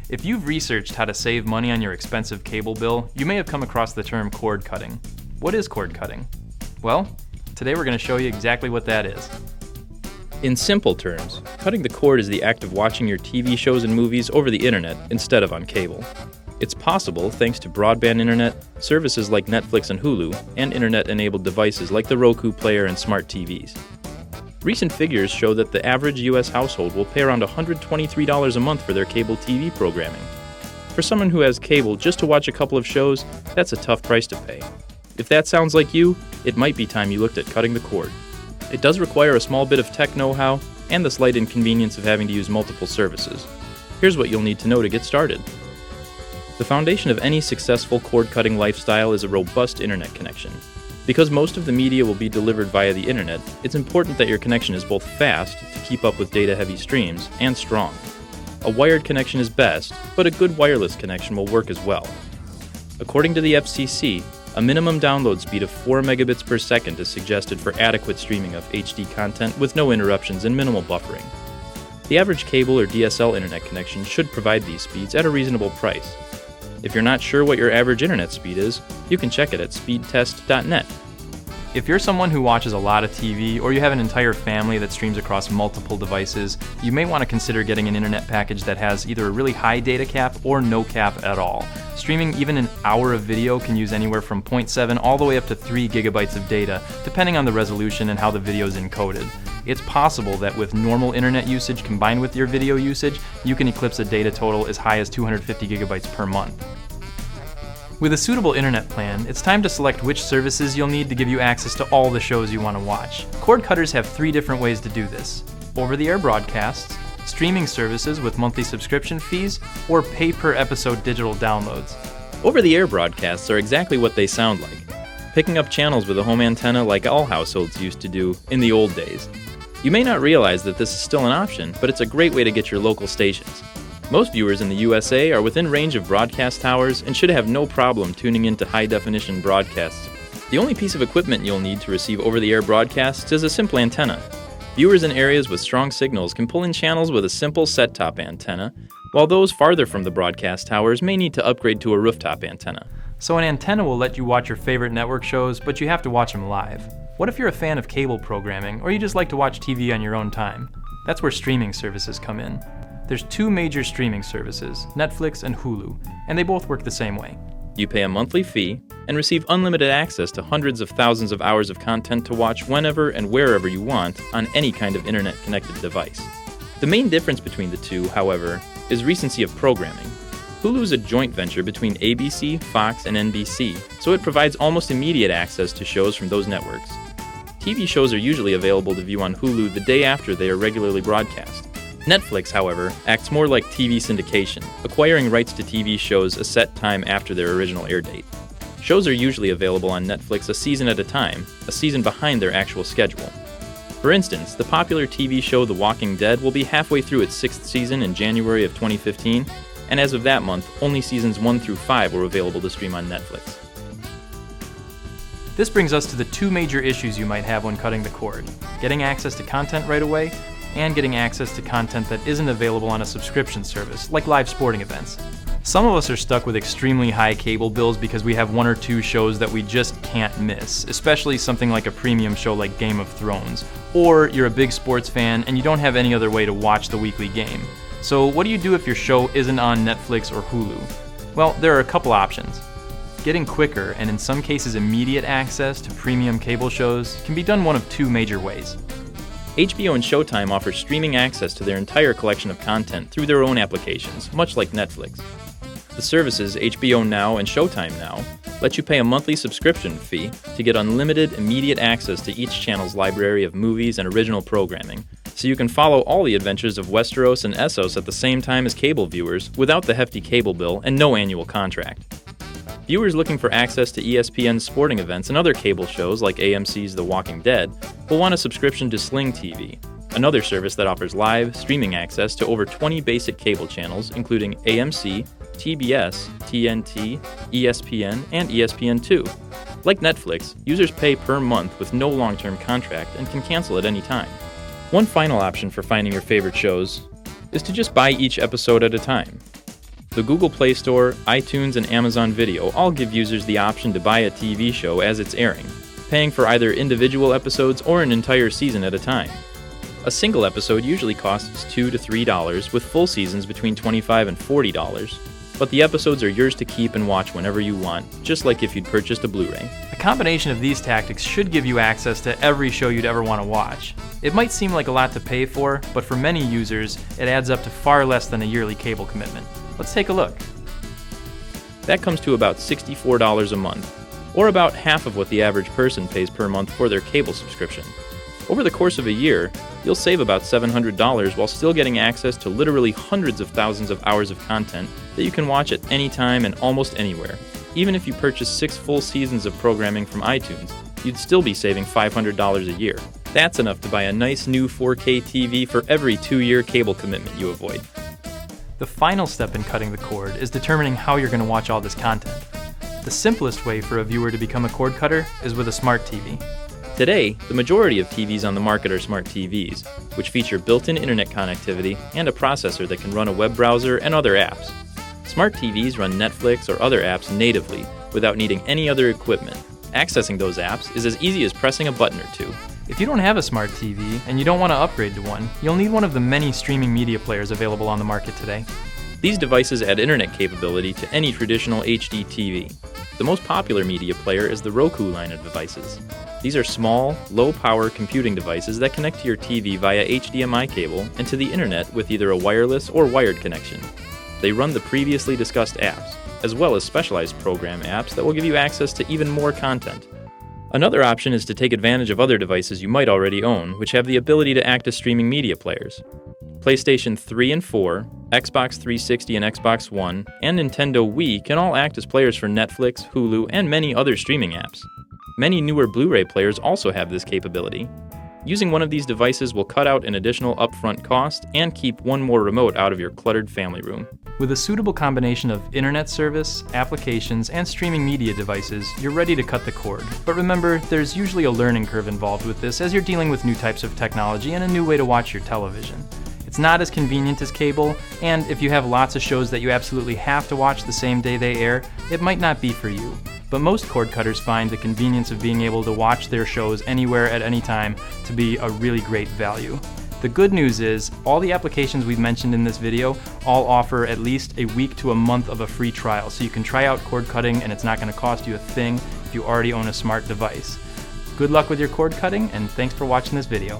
If you've researched how to save money on your expensive cable bill, you may have come across the term cord cutting. What is cord cutting? Well, today we're going to show you exactly what that is. In simple terms, cutting the cord is the act of watching your TV shows and movies over the internet instead of on cable. It's possible thanks to broadband internet, services like Netflix and Hulu, and internet-enabled devices like the Roku player and smart TVs. Recent figures show that the average U.S. household will pay around $123 a month for their cable TV programming. For someone who has cable just to watch a couple of shows, that's a tough price to pay. If that sounds like you, it might be time you looked at cutting the cord. It does require a small bit of tech know-how and the slight inconvenience of having to use multiple services. Here's what you'll need to know to get started. The foundation of any successful cord-cutting lifestyle is a robust internet connection. Because most of the media will be delivered via the internet, it's important that your connection is both fast to keep up with data-heavy streams and strong. A wired connection is best, but a good wireless connection will work as well. According to the FCC, a minimum download speed of 4 megabits per second is suggested for adequate streaming of HD content with no interruptions and minimal buffering. The average cable or DSL internet connection should provide these speeds at a reasonable price. If you're not sure what your average internet speed is, you can check it at speedtest.net. If you're someone who watches a lot of TV, or you have an entire family that streams across multiple devices, you may want to consider getting an internet package that has either a really high data cap or no cap at all. Streaming even an hour of video can use anywhere from 0.7 all the way up to 3 gigabytes of data, depending on the resolution and how the video is encoded. It's possible that with normal internet usage combined with your video usage, you can eclipse a data total as high as 250 gigabytes per month. With a suitable internet plan, it's time to select which services you'll need to give you access to all the shows you want to watch. Cord cutters have 3 different ways to do this: over-the-air broadcasts, streaming services with monthly subscription fees, or pay-per-episode digital downloads. Over-the-air broadcasts are exactly what they sound like, picking up channels with a home antenna like all households used to do in the old days. You may not realize that this is still an option, but it's a great way to get your local stations. Most viewers in the USA are within range of broadcast towers and should have no problem tuning into high-definition broadcasts. The only piece of equipment you'll need to receive over-the-air broadcasts is a simple antenna. Viewers in areas with strong signals can pull in channels with a simple set-top antenna, while those farther from the broadcast towers may need to upgrade to a rooftop antenna. So an antenna will let you watch your favorite network shows, but you have to watch them live. What if you're a fan of cable programming, or you just like to watch TV on your own time? That's where streaming services come in. There's 2 major streaming services, Netflix and Hulu, and they both work the same way. You pay a monthly fee and receive unlimited access to hundreds of thousands of hours of content to watch whenever and wherever you want on any kind of internet-connected device. The main difference between the two, however, is recency of programming. Hulu is a joint venture between ABC, Fox, and NBC, so it provides almost immediate access to shows from those networks. TV shows are usually available to view on Hulu the day after they are regularly broadcast. Netflix, however, acts more like TV syndication, acquiring rights to TV shows a set time after their original air date. Shows are usually available on Netflix a season at a time, a season behind their actual schedule. For instance, the popular TV show The Walking Dead will be halfway through its 6th season in January of 2015, and as of that month, only seasons 1 through 5 were available to stream on Netflix. This brings us to the 2 major issues you might have when cutting the cord: getting access to content right away, and getting access to content that isn't available on a subscription service, like live sporting events. Some of us are stuck with extremely high cable bills because we have 1 or 2 shows that we just can't miss, especially something like a premium show like Game of Thrones. Or you're a big sports fan and you don't have any other way to watch the weekly game. So what do you do if your show isn't on Netflix or Hulu? Well, there are a couple options. Getting quicker, and in some cases immediate access to premium cable shows can be done one of 2 major ways. HBO and Showtime offer streaming access to their entire collection of content through their own applications, much like Netflix. The services HBO Now and Showtime Now let you pay a monthly subscription fee to get unlimited, immediate access to each channel's library of movies and original programming, so you can follow all the adventures of Westeros and Essos at the same time as cable viewers without the hefty cable bill and no annual contract. Viewers looking for access to ESPN's sporting events and other cable shows like AMC's The Walking Dead will want a subscription to Sling TV, another service that offers live, streaming access to over 20 basic cable channels, including AMC, TBS, TNT, ESPN, and ESPN2. Like Netflix, users pay per month with no long-term contract and can cancel at any time. One final option for finding your favorite shows is to just buy each episode at a time. The Google Play Store, iTunes, and Amazon Video all give users the option to buy a TV show as it's airing, paying for either individual episodes or an entire season at a time. A single episode usually costs $2 to $3, with full seasons between $25 and $40, but the episodes are yours to keep and watch whenever you want, just like if you'd purchased a Blu-ray. A combination of these tactics should give you access to every show you'd ever want to watch. It might seem like a lot to pay for, but for many users, it adds up to far less than a yearly cable commitment. Let's take a look. That comes to about $64 a month, or about half of what the average person pays per month for their cable subscription. Over the course of a year, you'll save about $700 while still getting access to literally hundreds of thousands of hours of content that you can watch at any time and almost anywhere. Even if you purchase 6 full seasons of programming from iTunes, you'd still be saving $500 a year. That's enough to buy a nice new 4K TV for every 2-year cable commitment you avoid. The final step in cutting the cord is determining how you're going to watch all this content. The simplest way for a viewer to become a cord cutter is with a smart TV. Today, the majority of TVs on the market are smart TVs, which feature built-in internet connectivity and a processor that can run a web browser and other apps. Smart TVs run Netflix or other apps natively without needing any other equipment. Accessing those apps is as easy as pressing a button or two. If you don't have a smart TV and you don't want to upgrade to one, you'll need one of the many streaming media players available on the market today. These devices add internet capability to any traditional HD TV. The most popular media player is the Roku line of devices. These are small, low-power computing devices that connect to your TV via HDMI cable and to the internet with either a wireless or wired connection. They run the previously discussed apps, as well as specialized program apps that will give you access to even more content. Another option is to take advantage of other devices you might already own, which have the ability to act as streaming media players. PlayStation 3 and 4, Xbox 360 and Xbox One, and Nintendo Wii can all act as players for Netflix, Hulu, and many other streaming apps. Many newer Blu-ray players also have this capability. Using one of these devices will cut out an additional upfront cost and keep one more remote out of your cluttered family room. With a suitable combination of internet service, applications, and streaming media devices, you're ready to cut the cord. But remember, there's usually a learning curve involved with this as you're dealing with new types of technology and a new way to watch your television. It's not as convenient as cable, and if you have lots of shows that you absolutely have to watch the same day they air, it might not be for you. But most cord cutters find the convenience of being able to watch their shows anywhere at any time to be a really great value. The good news is, all the applications we've mentioned in this video all offer at least a week to a month of a free trial, so you can try out cord cutting and it's not going to cost you a thing if you already own a smart device. Good luck with your cord cutting, and thanks for watching this video.